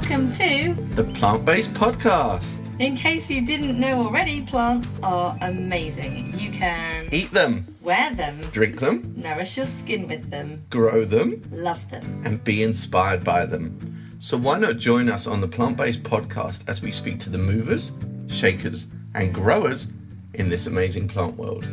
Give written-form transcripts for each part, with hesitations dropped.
welcome to the Plant-Based Podcast. In case you didn't know already, plants are amazing. You can Eat them, wear them, drink them, nourish your skin with them, grow them, love them, and be inspired by them. So why not join us on the Plant-Based Podcast as we speak to the movers, shakers, and growers in this amazing plant world.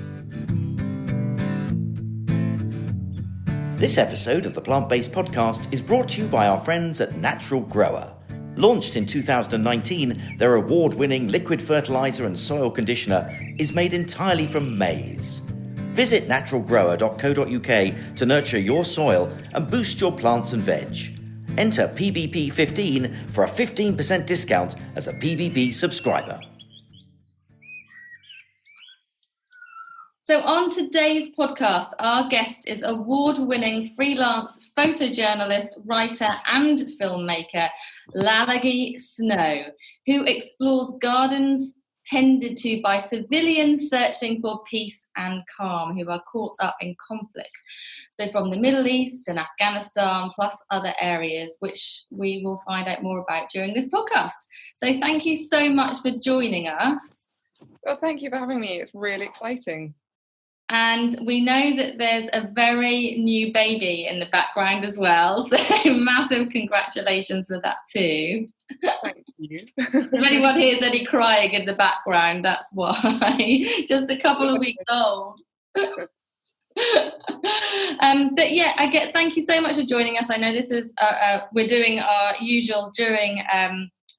This episode of the Plant-Based Podcast is brought to you by our friends at Natural Grower. Launched in 2019, their award-winning liquid fertilizer and soil conditioner is made entirely from maize. Visit naturalgrower.co.uk to nurture your soil and boost your plants and veg. Enter PBP15 for a 15% discount as a PBP subscriber. So on today's podcast, our guest is award-winning freelance photojournalist, writer and filmmaker Lalage Snow, who explores gardens tended to by civilians searching for peace and calm, who are caught up in conflict. So from the Middle East and Afghanistan, plus other areas, which we will find out more about during this podcast. So thank you so much for joining us. Well, thank you for having me. It's really exciting. And we know that there's a very new baby in the background as well. So massive congratulations for that too. Thank you. If anyone hears any crying in the background, that's why. Just a couple of weeks old. But yeah, thank you so much for joining us. I know this is, we're doing our usual during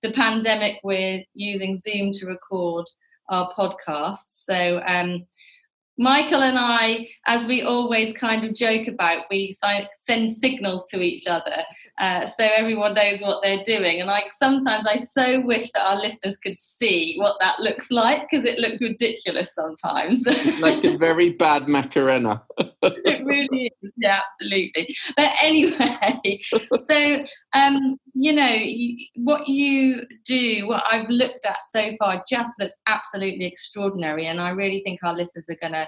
the pandemic, we're using Zoom to record our podcast. So, Michael and I, as we always kind of joke about, we send signals to each other so everyone knows what they're doing. And sometimes I so wish that our listeners could see what that looks like, because it looks ridiculous sometimes. Like a very bad Macarena. It really is, yeah, absolutely. But anyway, so, what you do, what I've looked at so far just looks absolutely extraordinary. And I really think our listeners are going to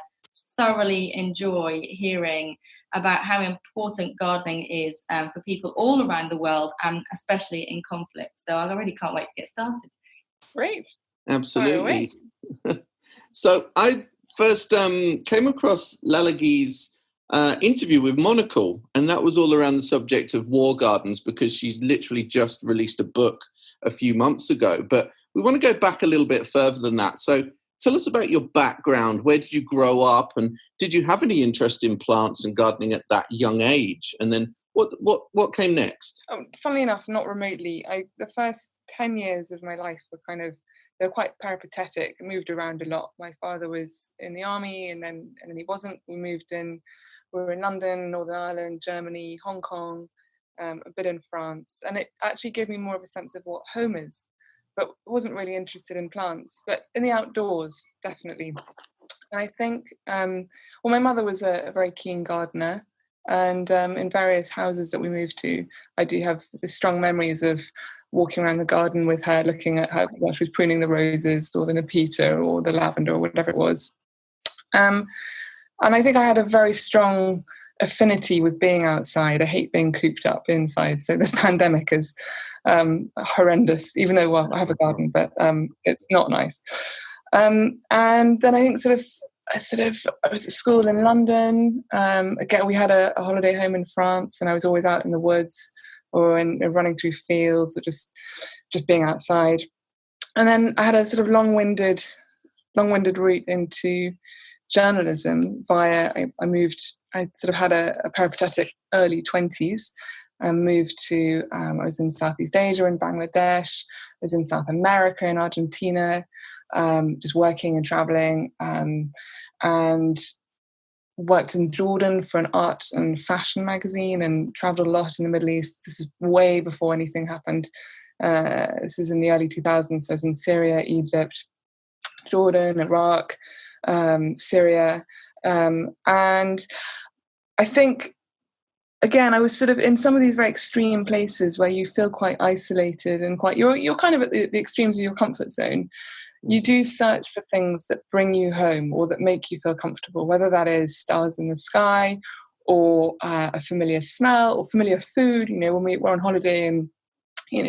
thoroughly enjoy hearing about how important gardening is for people all around the world, and especially in conflict. So I really can't wait to get started. Great. Absolutely. So I first came across Lalage's interview with Monocle, and that was all around the subject of war gardens, because she literally just released a book a few months ago. But we want to go back a little bit further than that. So tell us about your background. Where did you grow up, and did you have any interest in plants and gardening at that young age? And then what came next? Funnily enough, not remotely. The first 10 years of my life were they were quite peripatetic. I moved around a lot. My father was in the army, and then he wasn't. We were in London, Northern Ireland, Germany, Hong Kong, a bit in France. And it actually gave me more of a sense of what home is, but wasn't really interested in plants, but in the outdoors, definitely. And I think, my mother was a very keen gardener, and in various houses that we moved to, I do have strong memories of walking around the garden with her, looking at her while she was pruning the roses or the nepeta or the lavender or whatever it was. And I think I had a very strong affinity with being outside. I hate being cooped up inside. So this pandemic is horrendous, even though, I have a garden, but it's not nice. And then I think I was at school in London. Again, we had a holiday home in France, and I was always out in the woods or running through fields, or just being outside. And then I had a sort of long-winded route into journalism via, I sort of had a peripatetic early 20s. I moved to, I was in Southeast Asia, in Bangladesh. I was in South America, in Argentina, just working and traveling, and worked in Jordan for an art and fashion magazine, and traveled a lot in the Middle East. This is way before anything happened. This is in the early 2000s. So I was in Syria, Egypt, Jordan, Iraq, Syria. And I think, again, I was sort of in some of these very extreme places where you feel quite isolated and you're kind of at the extremes of your comfort zone. You do search for things that bring you home or that make you feel comfortable, whether that is stars in the sky or a familiar smell or familiar food. When we're on holiday in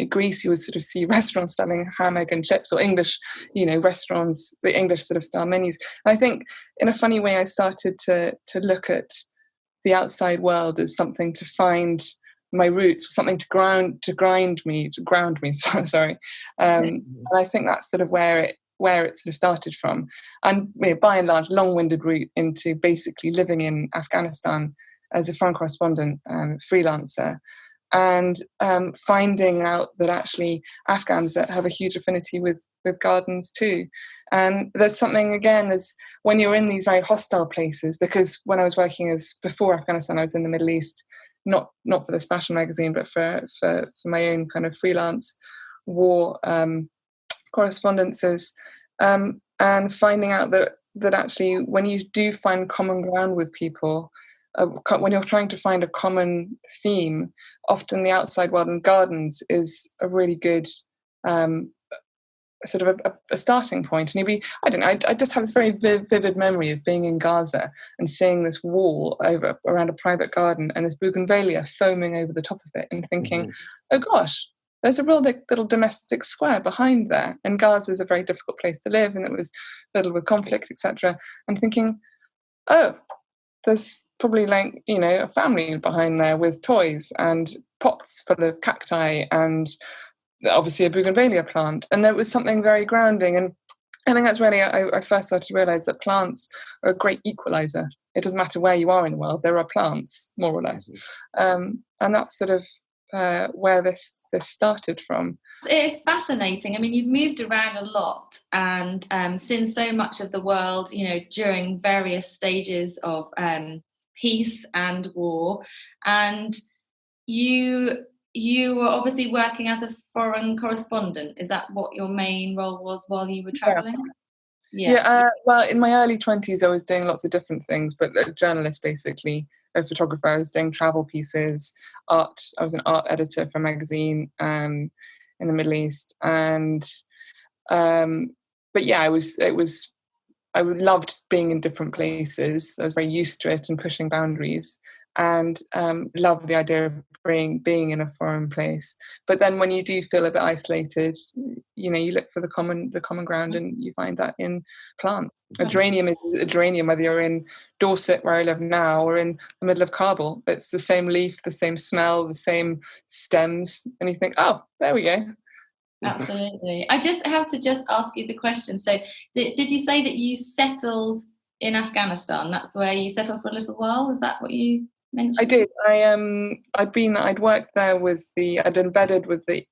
Greece, you would sort of see restaurants selling ham, egg and chips, or English, restaurants, the English sort of style menus. And I think in a funny way, I started to look at the outside world as something to find my roots, something to ground me. Sorry. And I think that's sort of where it sort of started from. And by and large, long-winded route into basically living in Afghanistan as a foreign correspondent, freelancer, and finding out that actually Afghans have a huge affinity with gardens too. And there's something, again, as when you're in these very hostile places, because when I was working before Afghanistan, I was in the Middle East, not for this fashion magazine, but for my own kind of freelance war correspondences, and finding out that actually when you do find common ground with people, when you're trying to find a common theme, often the outside world and gardens is a really good sort of a starting point. And I just have this very vivid memory of being in Gaza and seeing this wall around a private garden and this bougainvillea foaming over the top of it, and thinking, oh gosh, there's a real little domestic square behind there. And Gaza is a very difficult place to live, and it was riddled with conflict, etc. And thinking, oh, there's probably a family behind there with toys and pots full of cacti and obviously a bougainvillea plant. And there was something very grounding. And I think that's really, I first started to realize that plants are a great equaliser. It doesn't matter where you are in the world, there are plants, more or less. And that's sort of where this started from. It's fascinating. I mean, you've moved around a lot and seen so much of the world, during various stages of peace and war. And you were obviously working as a foreign correspondent. Is that what your main role was while you were travelling? Yeah. Well, in my early 20s, I was doing lots of different things, but a journalist, basically, a photographer. I was doing travel pieces, art. I was an art editor for a magazine in the Middle East, and but yeah, I loved being in different places. I was very used to it and pushing boundaries, and loved the idea of being in a foreign place. But then when you do feel a bit isolated, you look for the common ground, and you find that in plants. A geranium is a geranium, whether you're in Dorset, where I live now, or in the middle of Kabul. It's the same leaf, the same smell, the same stems, and you think, oh, there we go. Absolutely. I just have to ask you the question. So did you say that you settled in Afghanistan? That's where you settled for a little while? Is that what you mentioned? I did. I'd worked there I'd embedded with the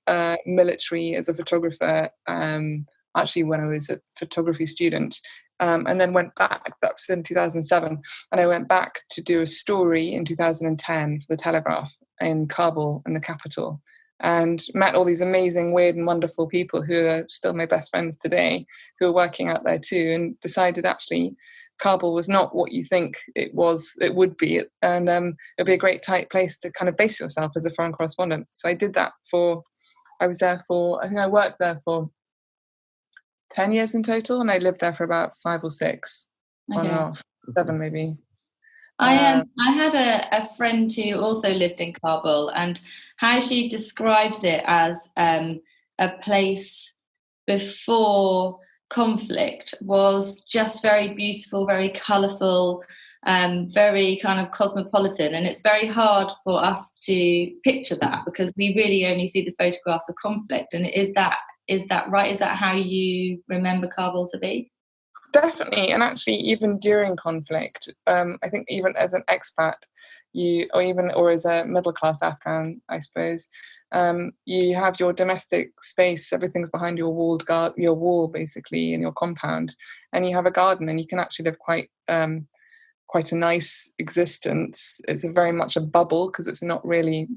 military as a photographer, actually when I was a photography student, and then went back. That was in 2007. And I went back to do a story in 2010 for the Telegraph in Kabul, in the capital, and met all these amazing, weird and wonderful people who are still my best friends today, who are working out there too, and decided actually Kabul was not what you think it would be, and it'd be a great tight place to kind of base yourself as a foreign correspondent. So I did that I think I worked there for 10 years in total, and I lived there for about 5 or 6, on and off, 7 maybe. I had a friend who also lived in Kabul, and how she describes it as a place before conflict was just very beautiful, very colourful, very kind of cosmopolitan, and it's very hard for us to picture that because we really only see the photographs of conflict. And is that right? Is that how you remember Kabul to be? Definitely. And actually, even during conflict, I think even as an expat, or as a middle-class Afghan, I suppose, you have your domestic space, everything's behind your wall basically, in your compound, and you have a garden, and you can actually live quite a nice existence. It's very much a bubble because it's not really,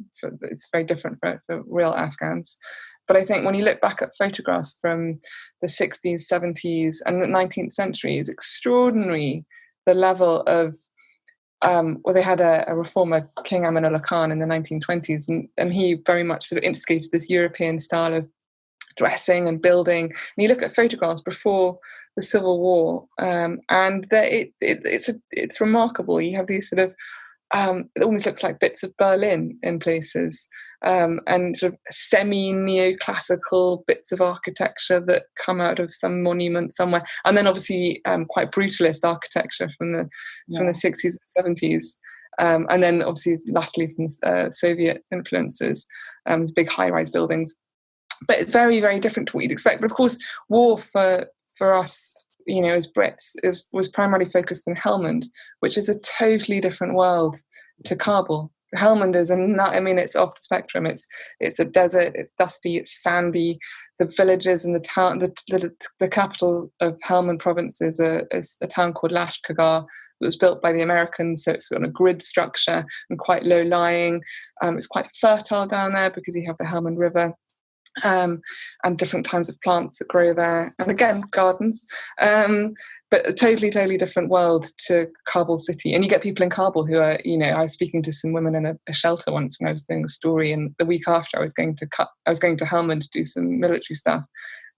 it's very different for real Afghans. But I think when you look back at photographs from the 60s, 70s, and the 19th century, it's extraordinary the level of, they had a reformer, King Amanullah Khan, in the 1920s, and he very much sort of instigated this European style of dressing and building. And you look at photographs before the Civil War, and it's remarkable. You have these sort of it almost looks like bits of Berlin in places, and sort of semi-neoclassical bits of architecture that come out of some monument somewhere, and then obviously quite brutalist architecture from the 60s and 70s, and then obviously latterly from Soviet influences, big high-rise buildings, but very, very different to what you'd expect. But of course, war for us, as Brits, was primarily focused in Helmand, which is a totally different world to Kabul. Helmand is it's off the spectrum. It's a desert. It's dusty. It's sandy. The villages and the town, the capital of Helmand province is a town called Lashkargah. It was built by the Americans, so it's got a grid structure and quite low lying. It's quite fertile down there because you have the Helmand River. And different kinds of plants that grow there, and again gardens, but a totally different world to Kabul city. And you get people in Kabul who are, I was speaking to some women in a shelter once when I was doing a story, and the week after I was going to Helmand to do some military stuff,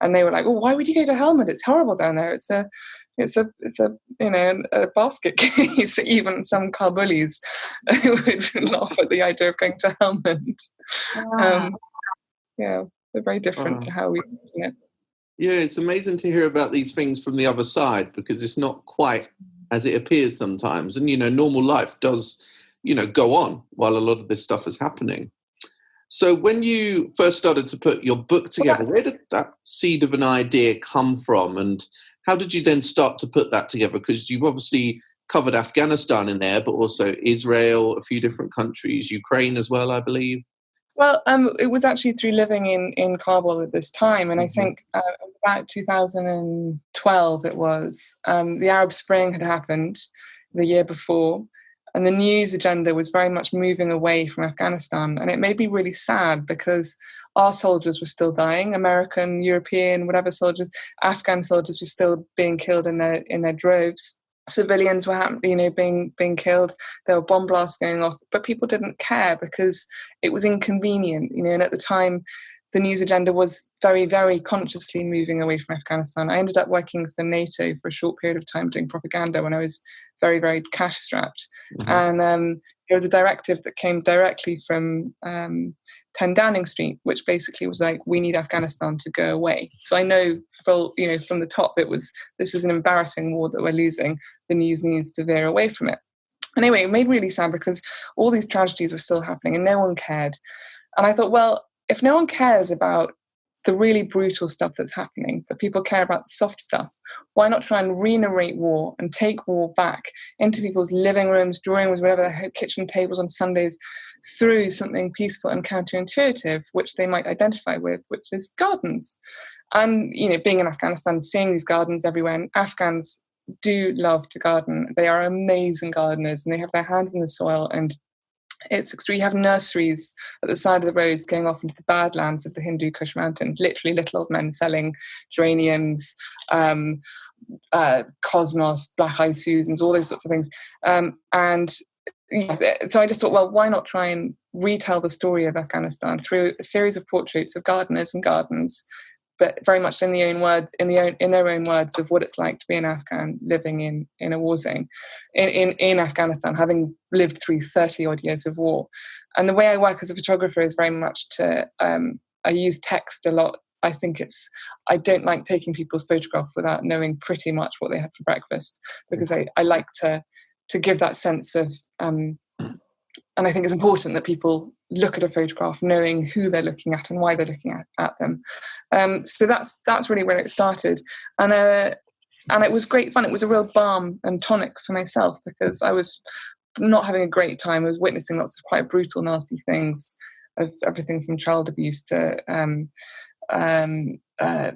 and they were like, "Well, why would you go to Helmand? It's horrible down there. It's a basket case." Even some Kabulis would laugh at the idea of going to Helmand. Wow. They're very different to how we imagine it. Yeah, it's amazing to hear about these things from the other side, because it's not quite as it appears sometimes. And, normal life does, go on while a lot of this stuff is happening. So when you first started to put your book together, where did that seed of an idea come from? And how did you then start to put that together? Because you've obviously covered Afghanistan in there, but also Israel, a few different countries, Ukraine as well, I believe. Well, it was actually through living in Kabul at this time, and I think about 2012 it was. The Arab Spring had happened the year before, and the news agenda was very much moving away from Afghanistan, and it made me really sad because our soldiers were still dying, American, European, whatever soldiers, Afghan soldiers were still being killed in their droves. Civilians were, being killed. There were bomb blasts going off, but people didn't care because it was inconvenient, And at the time, the news agenda was very, very consciously moving away from Afghanistan. I ended up working for NATO for a short period of time doing propaganda when I was very, very cash strapped, and there was a directive that came directly from 10 Downing Street, which basically was like, we need Afghanistan to go away. So I know, from the top, this is an embarrassing war that we're losing. The news needs to veer away from it. Anyway, it made me really sad because all these tragedies were still happening and no one cared. And I thought, well, if no one cares about the really brutal stuff that's happening, but people care about the soft stuff, why not try and re-narrate war and take war back into people's living rooms, drawing rooms, whatever, their kitchen tables on Sundays, through something peaceful and counterintuitive, which they might identify with, which is gardens. And, being in Afghanistan, seeing these gardens everywhere, and Afghans do love to garden. They are amazing gardeners, and they have their hands in the soil, and it's extreme. You have nurseries at the side of the roads going off into the badlands of the Hindu Kush Mountains, literally little old men selling geraniums, cosmos, black-eyed Susans, all those sorts of things. So I just thought, well, why not try and retell the story of Afghanistan through a series of portraits of gardeners and gardens, but very much in their own words of what it's like to be an Afghan living in a war zone in Afghanistan, having lived through 30 odd years of war. And the way I work as a photographer is very much I use text a lot. I don't like taking people's photograph without knowing pretty much what they had for breakfast, because I like to give that sense of, and I think it's important that people look at a photograph knowing who they're looking at and why they're looking at them. So that's really where it started. And it was great fun. It was a real balm and tonic for myself, because I was not having a great time. I was witnessing lots of quite brutal, nasty things, of everything from child abuse to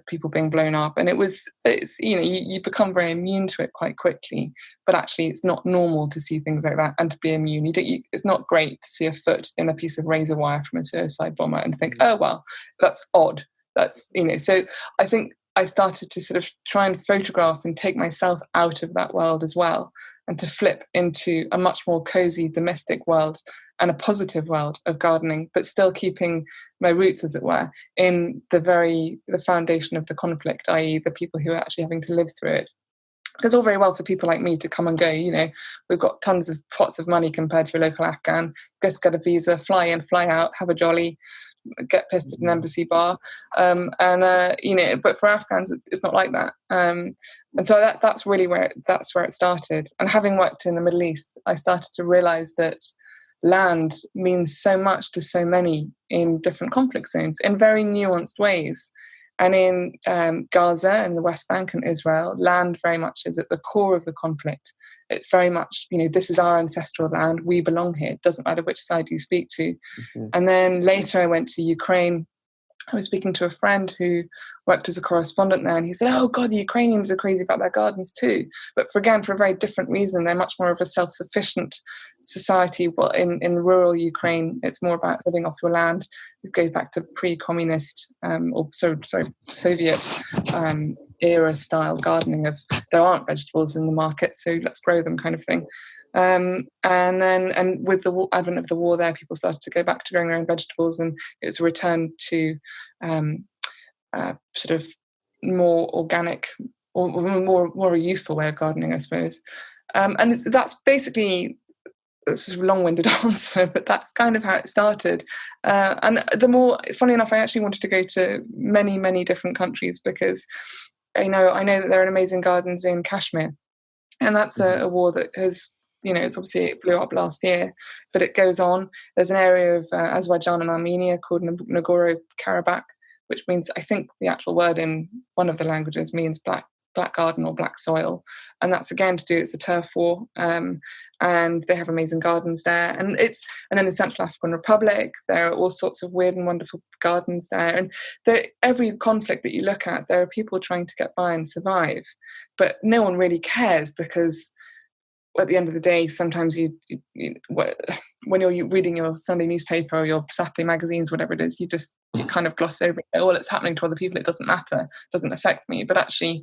people being blown up, and you become very immune to it quite quickly. But actually, it's not normal to see things like that and to be immune. It's not great to see a foot in a piece of razor wire from a suicide bomber and think, oh well, that's odd. So I think I started to sort of try and photograph and take myself out of that world as well, and to flip into a much more cozy domestic world and a positive world of gardening, but still keeping my roots, as it were, in the foundation of the conflict, i.e. the people who are actually having to live through it. it's all very well for people like me to come and go. We've got tons of pots of money compared to a local Afghan. Just get a visa, fly in, fly out, have a jolly, get pissed at an embassy bar, but for Afghans it's not like that, and so that's really where it started. And having worked in the Middle East, I started to realize that land means so much to so many in different conflict zones in very nuanced ways. And in Gaza and the West Bank and Israel, land very much is at the core of the conflict. It's very much, this is our ancestral land. We belong here. It doesn't matter which side you speak to. Mm-hmm. And then later I went to Ukraine. I was speaking to a friend who worked as a correspondent there, and he said, oh God, the Ukrainians are crazy about their gardens too. But for a very different reason. They're much more of a self-sufficient society. Well, in rural Ukraine, it's more about living off your land. It goes back to pre-communist, Soviet era style gardening of there aren't vegetables in the market, so let's grow them kind of thing. And with the advent of the war there, people started to go back to growing their own vegetables, and it was a return to sort of more organic or more a useful way of gardening, I suppose. And that's basically, this is a long-winded answer, but that's kind of how it started. And funny enough, I actually wanted to go to many, many different countries because I know that there are amazing gardens in Kashmir, and that's a war that has, it's obviously, it blew up last year, but it goes on. There's an area of Azerbaijan and Armenia called Nagorno-Karabakh, which means, I think the actual word in one of the languages means black garden or black soil. And that's again it's a turf war. And they have amazing gardens there. And then in Central African Republic, there are all sorts of weird and wonderful gardens there. And every conflict that you look at, there are people trying to get by and survive. But no one really cares, because at the end of the day, sometimes when you're reading your Sunday newspaper or your Saturday magazines, whatever it is, you kind of gloss over it. Oh, well, it's happening to other people. It doesn't matter. It doesn't affect me. But actually,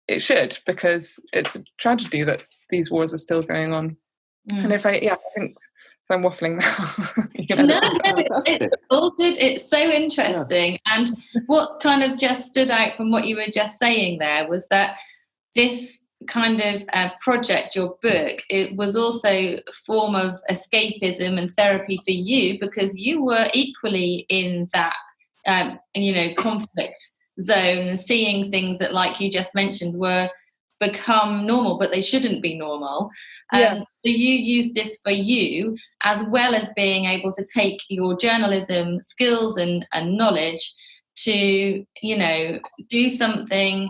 it should, because it's a tragedy that these wars are still going on. And I think I'm waffling now. No, it's all good. It's so interesting. Yeah. And what kind of just stood out from what you were just saying there was that this kind of project, your book, it was also a form of escapism and therapy for you, because you were equally in that conflict zone, seeing things that, like you just mentioned, were become normal, but they shouldn't be normal. So you use this for you, as well as being able to take your journalism skills and knowledge to do something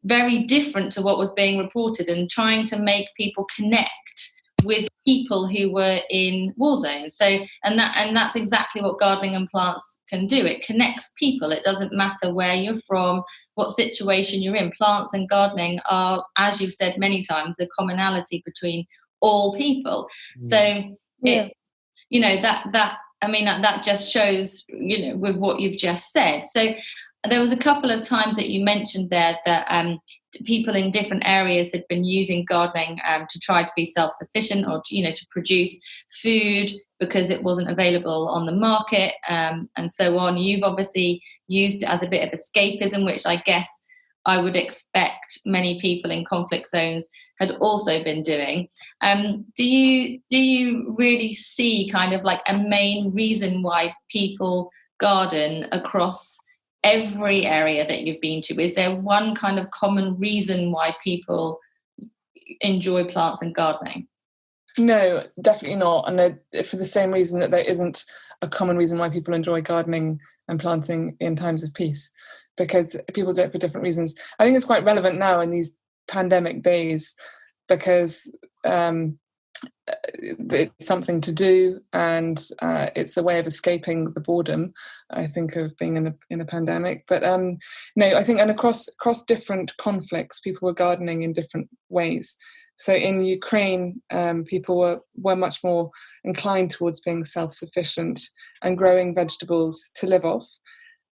very different to what was being reported, and trying to make people connect with people who were in war zones. So, and that's exactly what gardening and plants can do. It connects people. It doesn't matter where you're from, what situation you're in. Plants and gardening are, as you've said many times, the commonality between all people. So that just shows, with what you've just said. So there was a couple of times that you mentioned there that people in different areas had been using gardening to try to be self-sufficient, or to produce food because it wasn't available on the market, and so on. You've obviously used it as a bit of escapism, which I guess I would expect many people in conflict zones had also been doing. Do you really see kind of like a main reason why people garden across every area that you've been to? Is there one kind of common reason why people enjoy plants and gardening? No, definitely not. And for the same reason that there isn't a common reason why people enjoy gardening and planting in times of peace, because people do it for different reasons. I think it's quite relevant now in these pandemic days, because it's something to do, and it's a way of escaping the boredom, I think, of being in a pandemic. But I think, and across different conflicts, people were gardening in different ways. So in Ukraine, people were much more inclined towards being self-sufficient and growing vegetables to live off.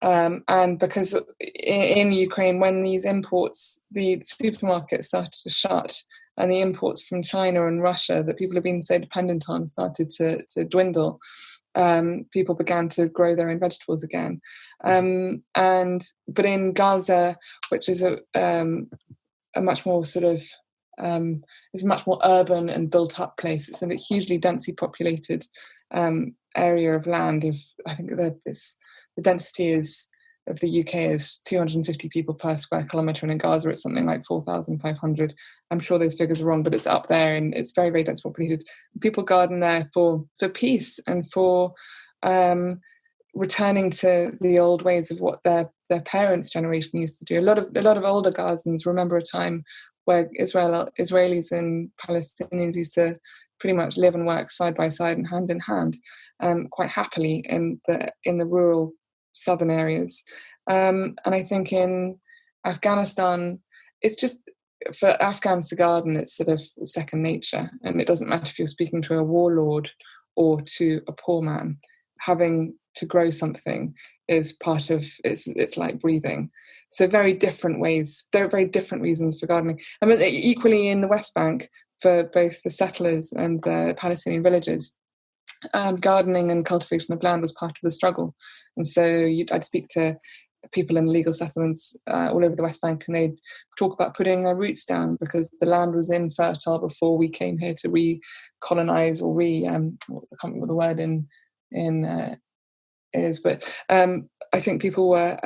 And because in Ukraine, when these imports, the supermarkets started to shut, and the imports from China and Russia that people have been so dependent on started to dwindle, people began to grow their own vegetables again. But in Gaza, which is a much more sort of it's a much more urban and built up place. It's a hugely densely populated area of land. I think the density of the UK is 250 people per square kilometre, and in Gaza it's something like 4,500. I'm sure those figures are wrong, but it's up there, and it's very, very densely populated. People garden there for peace and for returning to the old ways of what their parents' generation used to do. A lot of older Gazans remember a time where Israelis and Palestinians used to pretty much live and work side by side and hand in hand, quite happily in the rural southern areas. And I think in Afghanistan, it's just, for Afghans to garden, it's sort of second nature, and it doesn't matter if you're speaking to a warlord or to a poor man. Having to grow something is part of it's like breathing. So very different ways. There are very different reasons for gardening. I mean, equally in the West Bank, for both the settlers and the Palestinian villagers, gardening and cultivation of land was part of the struggle. And so I'd speak to people in legal settlements all over the West Bank, and they'd talk about putting their roots down because the land was infertile before we came here to recolonize or I can't remember what the word is, but I think people were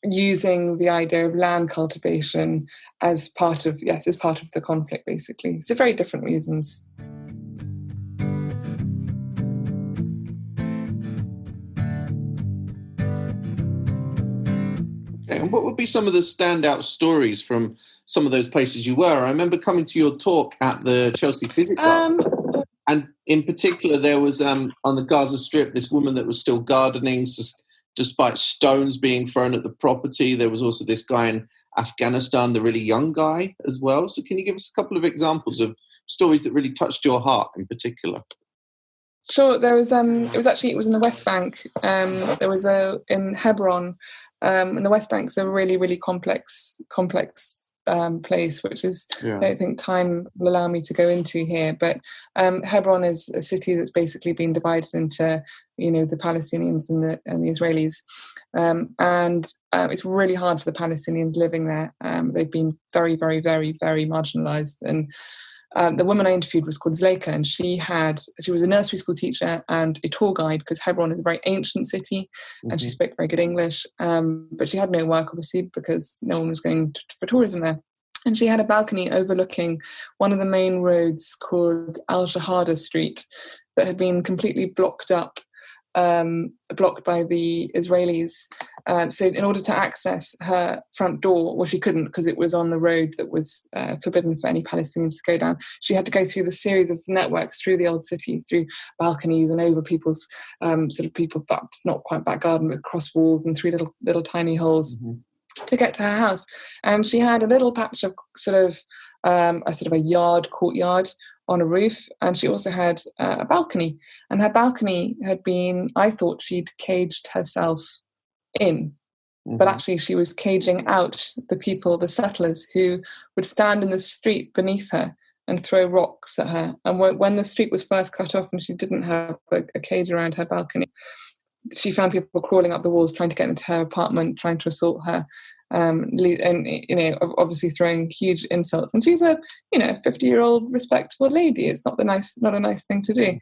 using the idea of land cultivation as part of the conflict, basically. So very different reasons. Okay, and what would be some of the standout stories from some of those places you were? I remember coming to your talk at the Chelsea Physics Garden. And in particular, there was on the Gaza Strip this woman that was still gardening despite stones being thrown at the property. There was also this guy in Afghanistan, the really young guy as well. So can you give us a couple of examples of stories that really touched your heart in particular? Sure. There was it was in the West Bank. There was in Hebron, and the West Bank's a really, really complex place, which is I don't think time will allow me to go into here. But Hebron is a city that's basically been divided into, the Palestinians and the Israelis, and it's really hard for the Palestinians living there. They've been very, very, very, very marginalised. And the woman I interviewed was called Zleika, and she was a nursery school teacher and a tour guide, because Hebron is a very ancient city, and she spoke very good English, but she had no work, obviously, because no one was going for tourism there. And she had a balcony overlooking one of the main roads called Al-Shahada Street that had been completely blocked by the Israelis. So in order to access her front door, well, she couldn't, because it was on the road that was forbidden for any Palestinians to go down. She had to go through the series of networks through the old city, through balconies and over people's people not quite back garden with cross walls and through little tiny holes to get to her house. And she had a little patch of a yard, courtyard on a roof, and she also had a balcony, and her balcony had been, I thought she'd caged herself in, but actually she was caging out the people, the settlers, who would stand in the street beneath her and throw rocks at her. And when the street was first cut off and she didn't have a cage around her balcony, she found people crawling up the walls trying to get into her apartment, trying to assault her, and obviously throwing huge insults. And she's a 50-year-old respectable lady. It's not a nice thing to do.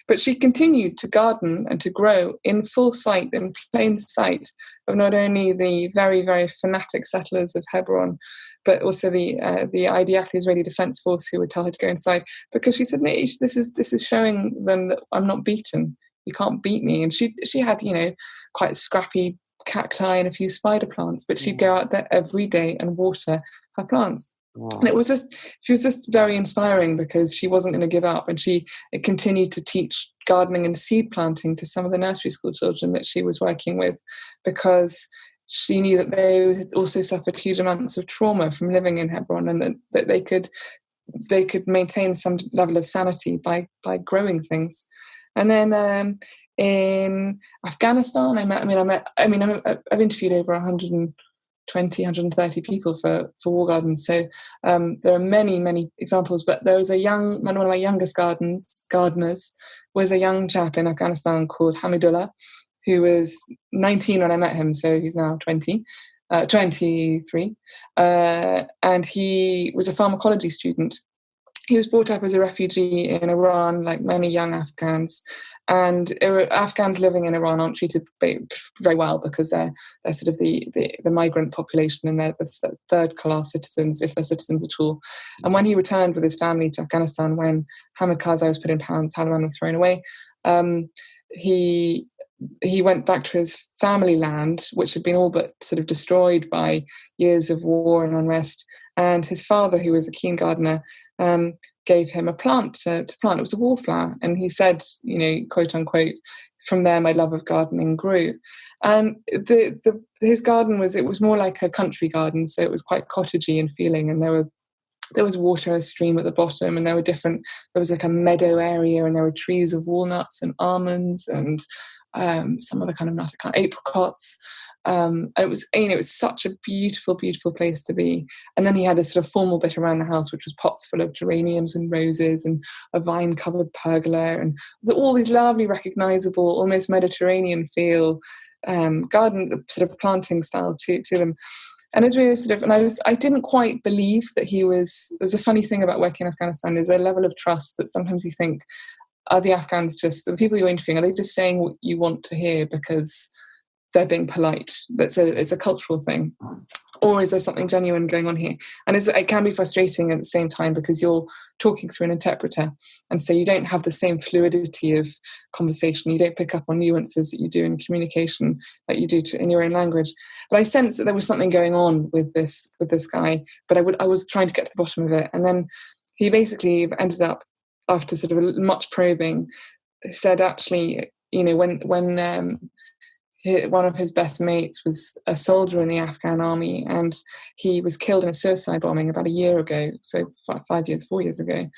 But she continued to garden and to grow in full sight, in plain sight of not only the very, very fanatic settlers of Hebron, but also the IDF, the Israeli Defense Force, who would tell her to go inside, because she said, "No, this is showing them that I'm not beaten. You can't beat me." And she had quite scrappy cacti and a few spider plants, but she'd go out there every day and water her plants. Wow. And she was just very inspiring, because she wasn't going to give up, and she continued to teach gardening and seed planting to some of the nursery school children that she was working with, because she knew that they had also suffered huge amounts of trauma from living in Hebron, and that they could maintain some level of sanity by growing things. And then in Afghanistan, I've interviewed over 120, 130 people for War Gardens. So there are many, many examples. But there was one of my youngest gardeners was a young chap in Afghanistan called Hamidullah, who was 19 when I met him, so he's now 20. 23, and he was a pharmacology student. He was brought up as a refugee in Iran, like many young Afghans. And Afghans living in Iran aren't treated very well because they're sort of the migrant population, and they're the third-class citizens, if they're citizens at all. And when he returned with his family to Afghanistan, when Hamid Karzai was put in power and Taliban were thrown away, he went back to his family land, which had been all but sort of destroyed by years of war and unrest. And his father, who was a keen gardener, gave him a plant to plant. It was a wallflower. And he said, quote unquote, "From there, my love of gardening grew." And his garden was more like a country garden. So it was quite cottagey in feeling. And there was water, a stream at the bottom, and there was like a meadow area, and there were trees of walnuts and almonds and some other kind of nut, apricots. It was such a beautiful, beautiful place to be. And then he had a sort of formal bit around the house, which was pots full of geraniums and roses and a vine-covered pergola, and all these lovely, recognisable, almost Mediterranean feel garden sort of planting style to them. And as we were I didn't quite believe that there's a funny thing about working in Afghanistan, there's a level of trust that sometimes you think, are the Afghans the people you're interviewing, are they just saying what you want to hear because they're being polite? It's a cultural thing. Or is there something genuine going on here? And it can be frustrating at the same time because you're talking through an interpreter. And so you don't have the same fluidity of conversation. You don't pick up on nuances that you do in communication that you do in your own language. But I sensed that there was something going on with this guy, but I was trying to get to the bottom of it. And then he basically ended up, after sort of much probing, said actually, when one of his best mates was a soldier in the Afghan army, and he was killed in a suicide bombing about a year ago, so 4 years ago.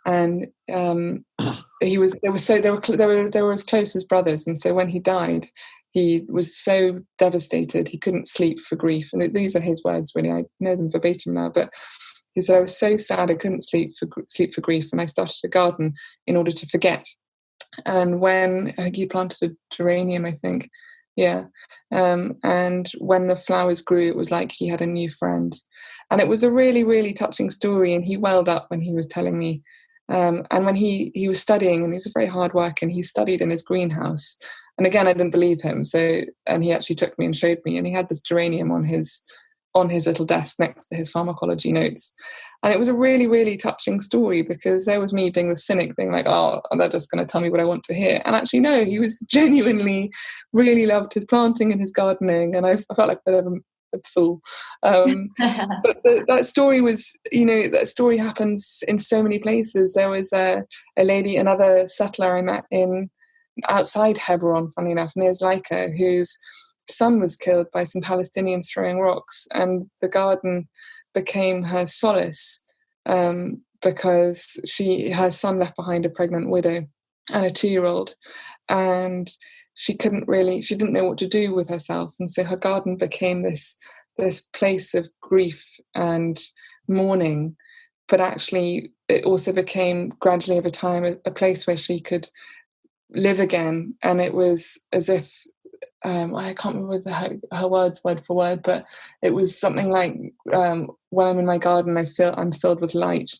And they were as close as brothers. And so when he died, he was so devastated he couldn't sleep for grief. And these are his words, really. I know them verbatim now, but he said, "I was so sad I couldn't sleep for grief, and I started a garden in order to forget." And when he planted a geranium, I think. Yeah. And when the flowers grew, it was like he had a new friend. And it was a really, really touching story. And he welled up when he was telling me. And when he was studying, and he was a very hard worker, and he studied in his greenhouse. And again, I didn't believe him. And he actually took me and showed me. And he had this geranium on his little desk next to his pharmacology notes. And it was a really, really touching story, because there was me being the cynic, being like, oh, they're just going to tell me what I want to hear. And actually, no, he was genuinely really loved his planting and his gardening. And I felt like a bit of a fool. But that story was, that story happens in so many places. There was a lady, another settler I met outside Hebron, funny enough, near Zlaika, whose son was killed by some Palestinians throwing rocks, and the garden became her solace, because her son left behind a pregnant widow and a 2-year-old, and she didn't know what to do with herself, and so her garden became this place of grief and mourning. But actually, it also became gradually over time a place where she could live again. And it was as if I can't remember her words word for word, but it was something like, when I'm in my garden, I'm filled with light,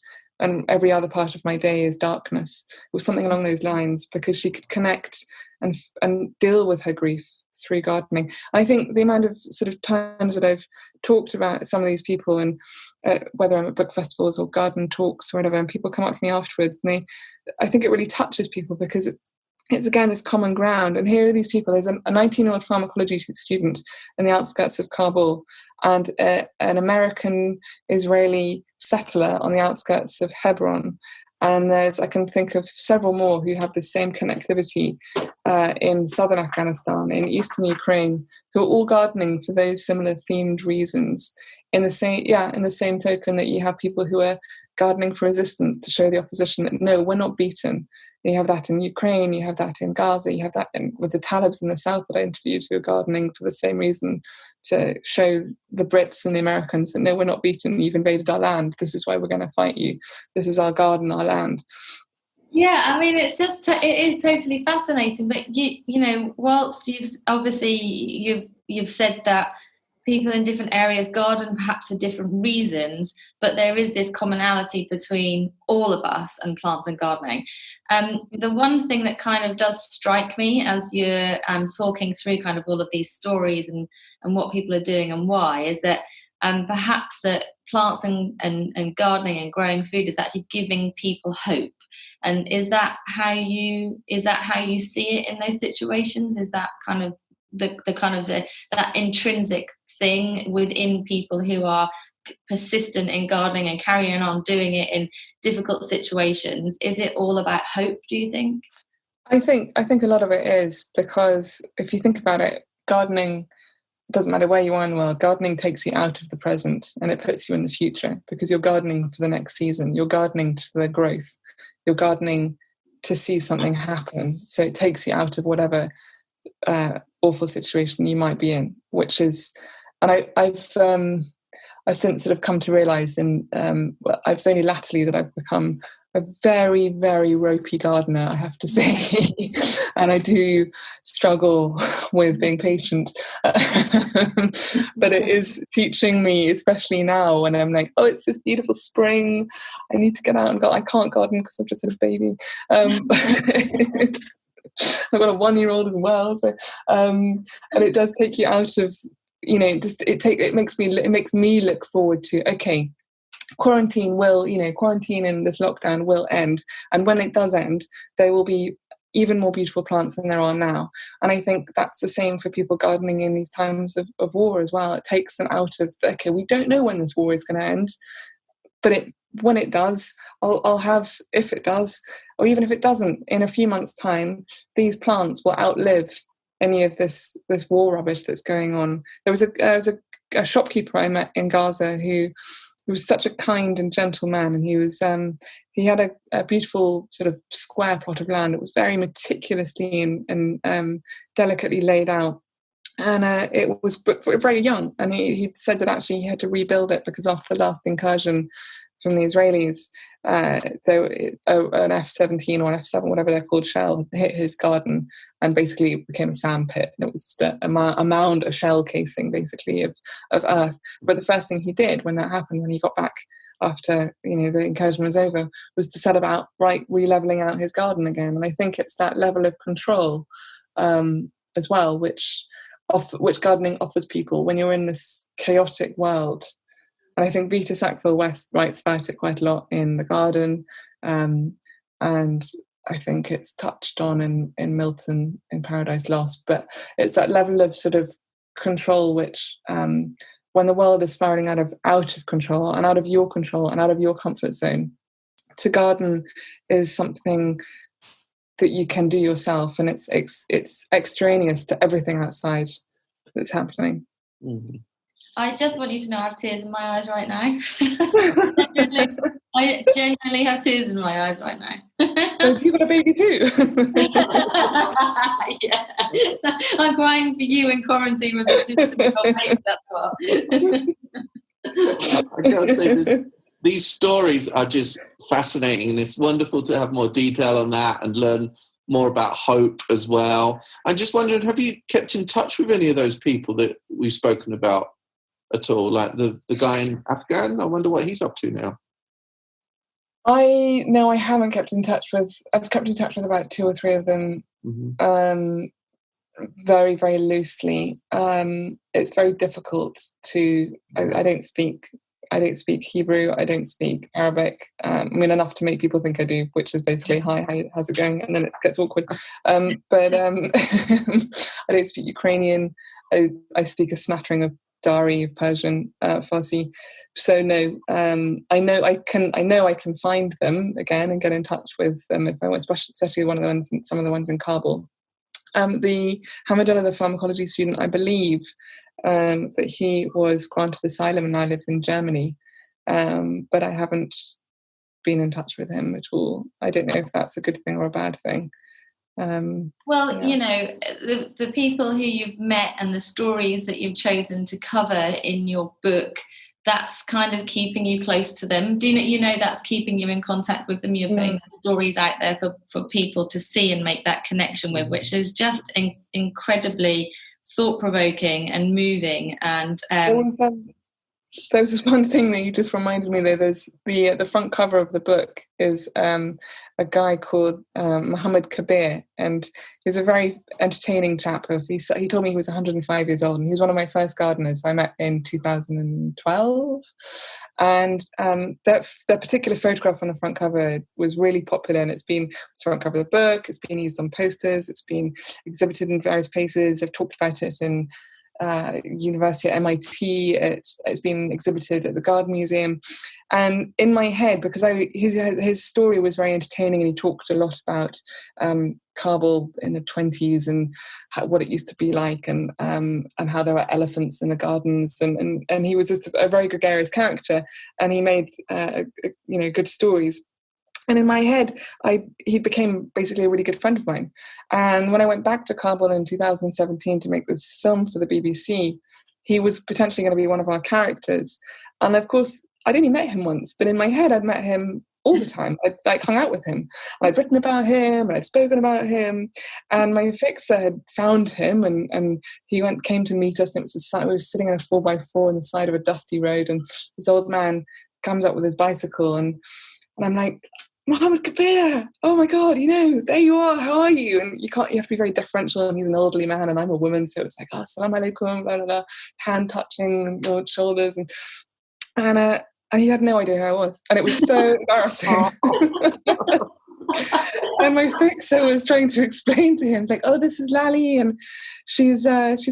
and every other part of my day is darkness. It was something along those lines, because she could connect and deal with her grief through gardening. I think the amount of sort of times that I've talked about some of these people, and whether I'm at book festivals or garden talks or whatever, and people come up to me afterwards, and I think it really touches people, because it's again this common ground. And here are these people. There's a 19-year-old pharmacology student in the outskirts of Kabul, and an American Israeli settler on the outskirts of Hebron. And I can think of several more who have the same connectivity in southern Afghanistan, in eastern Ukraine, who are all gardening for those similar themed reasons. In the same token that you have people who are gardening for resistance, to show the opposition that no, we're not beaten. You have that in Ukraine, you have that in Gaza, you have that with the Talibs in the south that I interviewed, who are gardening for the same reason, to show the Brits and the Americans that no, we're not beaten, you've invaded our land, this is why we're going to fight you, this is our garden, our land. Yeah, I mean, it is totally fascinating. But you know, whilst you've said that people in different areas garden perhaps for different reasons, but there is this commonality between all of us and plants and gardening. The one thing that kind of does strike me as you're talking through kind of all of these stories and what people are doing and why, is that perhaps that plants and gardening and growing food is actually giving people hope. And is that how you see it in those situations? Is that kind of that intrinsic thing within people who are persistent in gardening and carrying on doing it in difficult situations? Is it all about hope, do you think? I think a lot of it is, because if you think about it, gardening, doesn't matter where you are in the world, gardening takes you out of the present and it puts you in the future, because you're gardening for the next season, you're gardening for the growth, you're gardening to see something happen. So it takes you out of whatever awful situation you might be in, which is, and I've since sort of come to realise, it's only latterly that I've become a very, very ropey gardener, I have to say, and I do struggle with being patient, but it is teaching me, especially now when I'm like, oh, it's this beautiful spring, I need to get out and I can't garden because I've just had a baby. I've got a 1-year-old as well, so and it does take you out of, it makes me look forward to, okay, quarantine and this lockdown will end, and when it does end, there will be even more beautiful plants than there are now. And I think that's the same for people gardening in these times of war as well. It takes them out of, okay, we don't know when this war is going to end, but when it does, I'll have, if it does, or even if it doesn't, in a few months' time, these plants will outlive any of this war rubbish that's going on. There was a shopkeeper I met in Gaza who was such a kind and gentle man, and he had a beautiful sort of square plot of land. It was very meticulously and delicately laid out. And it was very young, and he said that actually he had to rebuild it because after the last incursion from the Israelis, an F-17 or an F-7, whatever they're called, shell hit his garden and basically became a sand pit. And it was just a mound, a shell casing basically of earth. But the first thing he did when that happened, when he got back after the incursion was over, was to set about re-leveling out his garden again. And I think it's that level of control as well, which gardening offers people when you're in this chaotic world. And I think Vita Sackville-West writes about it quite a lot in The Garden, and I think it's touched on in Milton in Paradise Lost. But it's that level of sort of control which, when the world is spiraling out of control and out of your control and out of your comfort zone, to garden is something that you can do yourself, and it's extraneous to everything outside that's happening. Mm-hmm. I just want you to know I have tears in my eyes right now. I genuinely have tears in my eyes right now. Well, you got a baby too. Yeah, I'm crying for you in quarantine with the 2-year-old baby. That's what. I gotta say, these stories are just fascinating, and it's wonderful to have more detail on that and learn more about hope as well. I just wondered, have you kept in touch with any of those people that we've spoken about at all? Like the guy in Afghan, I wonder what he's up to now. I haven't kept in touch with. I've kept in touch with about 2 or 3 of them, very, very loosely. It's very difficult to. I don't speak Hebrew. I don't speak Arabic. Enough to make people think I do, which is basically, hi, how's it going? And then it gets awkward. But I don't speak Ukrainian. I speak a smattering of Dari, Persian, Farsi. So no, I know I can find them again and get in touch with them if I want, especially some of the ones in Kabul. The Hamidullah, the pharmacology student, I believe that he was granted asylum and now lives in Germany, but I haven't been in touch with him at all. I don't know if that's a good thing or a bad thing. The people who you've met and the stories that you've chosen to cover in your book, that's kind of keeping you close to them. Do you know that's keeping you in contact with them? You're putting the stories out there for people to see and make that connection with, which is just incredibly thought-provoking and moving. And there was this one thing that you just reminded me. There's the front cover of the book is a guy called Muhammad Kabir, and he's a very entertaining chap. He told me he was 105 years old, and he was one of my first gardeners I met in 2012. And that particular photograph on the front cover was really popular, and it's the front cover of the book. It's been used on posters. It's been exhibited in various places. I've talked about it in University at MIT. It's been exhibited at the Garden Museum, and in my head, because his story was very entertaining, and he talked a lot about Kabul in the 20s and what it used to be like, and how there were elephants in the gardens, and he was just a very gregarious character, and he made good stories. And in my head, he became basically a really good friend of mine. And when I went back to Kabul in 2017 to make this film for the BBC, he was potentially going to be one of our characters. And of course, I'd only met him once, but in my head, I'd met him all the time. I'd hung out with him. I'd written about him, and I'd spoken about him. And my fixer had found him, and he came to meet us. And we were sitting on a 4x4 on the side of a dusty road, and this old man comes up with his bicycle, and I'm like, Muhammad Kabir, oh my God, there you are, how are you? And you have to be very deferential, and he's an elderly man and I'm a woman, so it's like, assalamu alaikum, blah, blah, blah, hand touching, shoulders, and he had no idea who I was, and it was so embarrassing. And my fixer was trying to explain to him, it's like, oh, this is Lally, and she's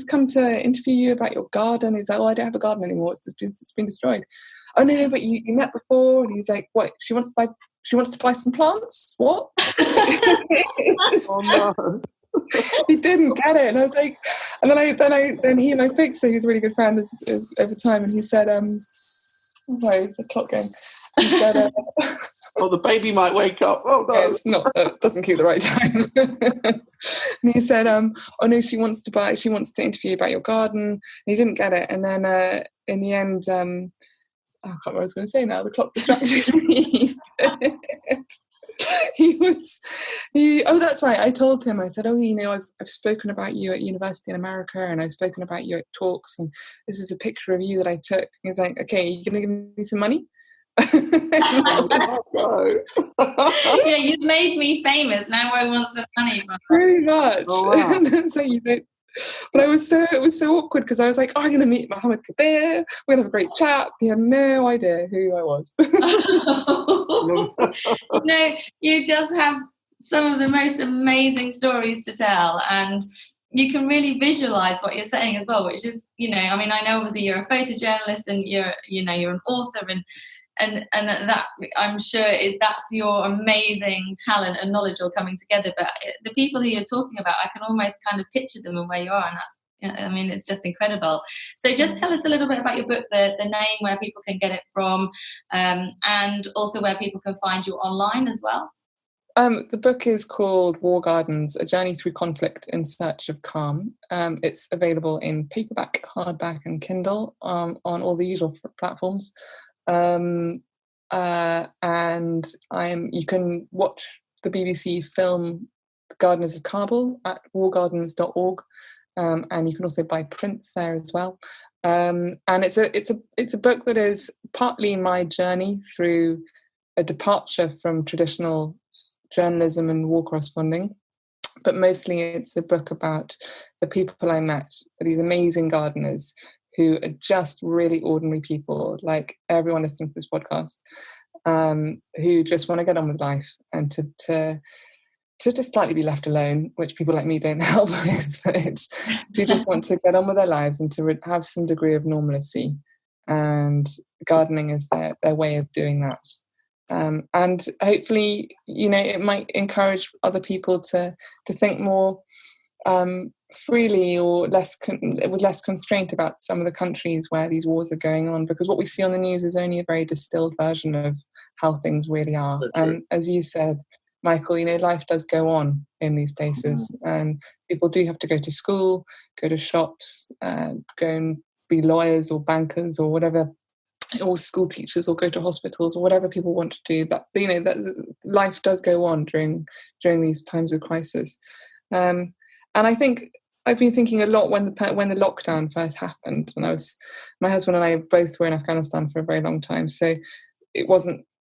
come to interview you about your garden. He's like, oh, I don't have a garden anymore, it's been destroyed. Oh no, but you met before. And he's like, what, she wants to buy some plants? What? Oh no. He didn't get it, and I was like, and then he and my fixer, who's a really good friend over time, and he said, I'm sorry, it's a clock going. He said, oh, the baby might wake up. Oh no, yeah, it's not. Doesn't keep the right time. And he said, oh no, she wants to interview about your garden. And he didn't get it, and then in the end, I can't remember what I was going to say now. The clock distracted me. Oh, that's right. I told him, I said, oh, I've spoken about you at university in America, and I've spoken about you at talks, and this is a picture of you that I took. He's like, okay, you going to give me some money? Oh, no. Yeah, you've made me famous. Now I want some money. Pretty much. Oh, wow. So but it was so awkward, because I was like, I'm going to meet Muhammad Kabir. We're going to have a great chat. He had no idea who I was. You just have some of the most amazing stories to tell, and you can really visualize what you're saying as well, which is, I mean, I know obviously you're a photojournalist, and you're an author, and that, I'm sure that's your amazing talent and knowledge all coming together. But the people who you're talking about, I can almost kind of picture them and where you are, and that's, I mean, it's just incredible. So just tell us a little bit about your book, the name, where people can get it from, and also where people can find you online as well. The book is called War Gardens, A Journey Through Conflict in Search of Calm. It's available in paperback, hardback and Kindle on all the usual platforms. And you can watch the BBC film The Gardeners of Kabul at wargardens.org, and you can also buy prints there as well. And it's a book that is partly my journey through a departure from traditional journalism and war corresponding, but mostly it's a book about the people I met, these amazing gardeners who are just really ordinary people, like everyone listening to this podcast, who just want to get on with life and to just slightly be left alone, which people like me don't help with, but to just want to get on with their lives and to have some degree of normalcy. And gardening is their way of doing that. And hopefully, it might encourage other people to think more freely or with less constraint about some of the countries where these wars are going on, because what we see on the news is only a very distilled version of how things really are. And as you said, Michael, life does go on in these places, and people do have to go to school, go to shops, go and be lawyers or bankers or whatever, or school teachers, or go to hospitals, or whatever people want to do. That that life does go on during these times of crisis. And I think I've been thinking a lot when the lockdown first happened, and my husband and I both were in Afghanistan for a very long time, so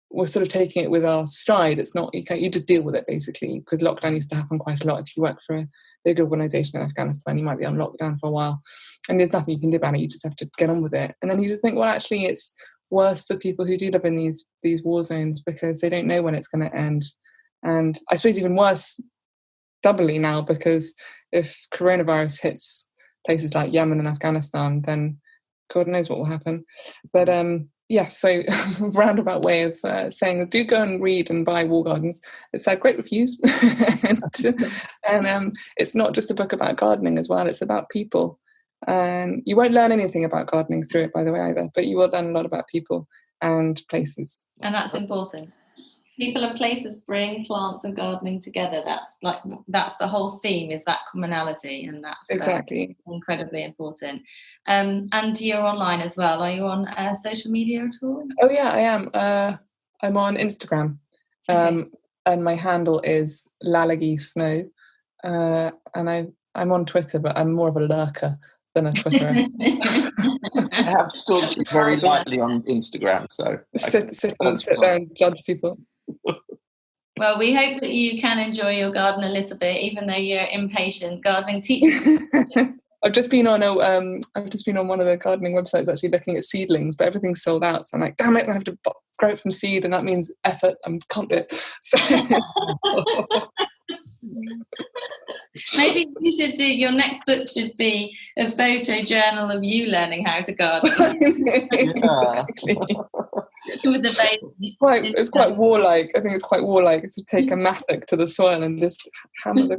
we're sort of taking it with our stride. It's not, you just deal with it basically, because lockdown used to happen quite a lot. If you work for a big organisation in Afghanistan, you might be on lockdown for a while, and there's nothing you can do about it. You just have to get on with it. And then you just think, well, actually, it's worse for people who do live in these war zones, because they don't know when it's going to end. And I suppose even worse doubly now, because if coronavirus hits places like Yemen and Afghanistan, then God knows what will happen. But yes, so roundabout way of saying, do go and read and buy War Gardens. It's had great reviews. and it's not just a book about gardening as well, it's about people. And you won't learn anything about gardening through it, by the way, either, but you will learn a lot about people and places. And that's important. People and places bring plants and gardening together. That's the whole theme, is that commonality, and that's exactly incredibly important. And you're online as well. Are you on social media at all? Oh yeah, I am. I'm on Instagram, and my handle is Lalage Snow. And I'm on Twitter, but I'm more of a lurker than a Twitterer. I have stalked you very lightly on Instagram, so sit there and judge people. Well, we hope that you can enjoy your garden a little bit, even though you're impatient gardening teacher. I've just been on one of the gardening websites actually looking at seedlings, but everything's sold out. So I'm like, damn it, I have to grow it from seed, and that means effort. I can't do it. So maybe you should do, your next book should be a photo journal of you learning how to garden. Exactly. With the baby. It's quite warlike. I think it's quite warlike to take a mattock to the soil and just hammer the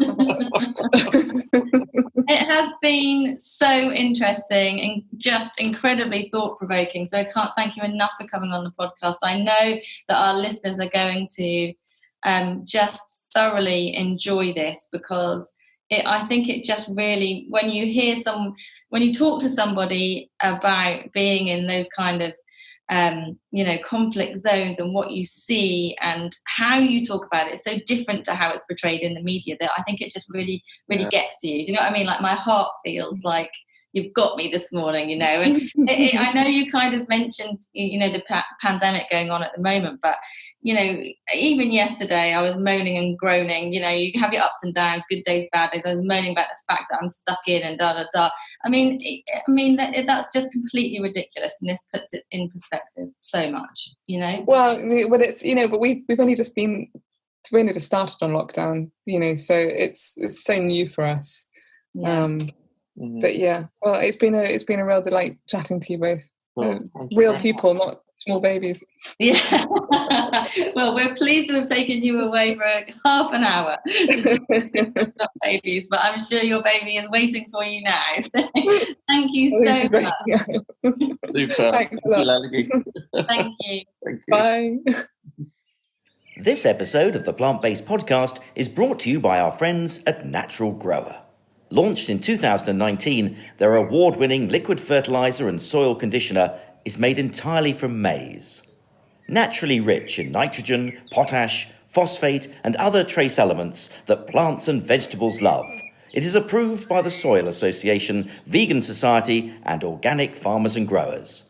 It has been so interesting and just incredibly thought-provoking. So I can't thank you enough for coming on the podcast. I know that our listeners are going to just thoroughly enjoy this, because I think it just really, when you talk to somebody about being in those kind of conflict zones, and what you see and how you talk about it is so different to how it's portrayed in the media, that I think it just really gets you. Do you know what I mean? Like, my heart feels like you've got me this morning, And I know you kind of mentioned, the pandemic going on at the moment, but, even yesterday I was moaning and groaning. You have your ups and downs, good days, bad days. I was moaning about the fact that I'm stuck in and da-da-da. I mean, that's just completely ridiculous, and this puts it in perspective so much, Well, but it's, but we've only just started on lockdown, so it's so new for us. Yeah. But yeah, well, it's been a real delight chatting to you both. Well, real people, not small babies. Yeah. Well, we're pleased to have taken you away for half an hour. Not babies, but I'm sure your baby is waiting for you now. So thank you so much. Super. Thanks a lot. Thank you. Thank you. Bye. This episode of the Plant-Based Podcast is brought to you by our friends at Natural Grower. Launched in 2019, their award-winning liquid fertiliser and soil conditioner is made entirely from maize. Naturally rich in nitrogen, potash, phosphate and other trace elements that plants and vegetables love, it is approved by the Soil Association, Vegan Society and Organic Farmers and Growers.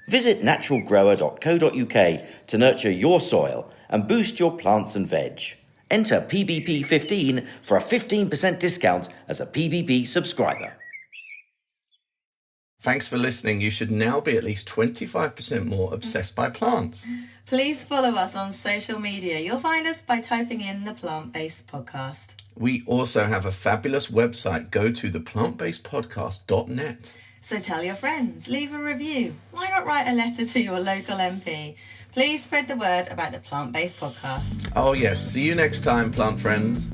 Visit naturalgrower.co.uk to nurture your soil and boost your plants and veg. Enter PBP15 for a 15% discount as a PBP subscriber. Thanks for listening. You should now be at least 25% more obsessed by plants. Please follow us on social media. You'll find us by typing in the Plant-Based Podcast. We also have a fabulous website. Go to theplantbasedpodcast.net. So tell your friends, leave a review. Why not write a letter to your local MP? Please spread the word about the Plant-Based Podcast. Oh yes, see you next time, plant friends.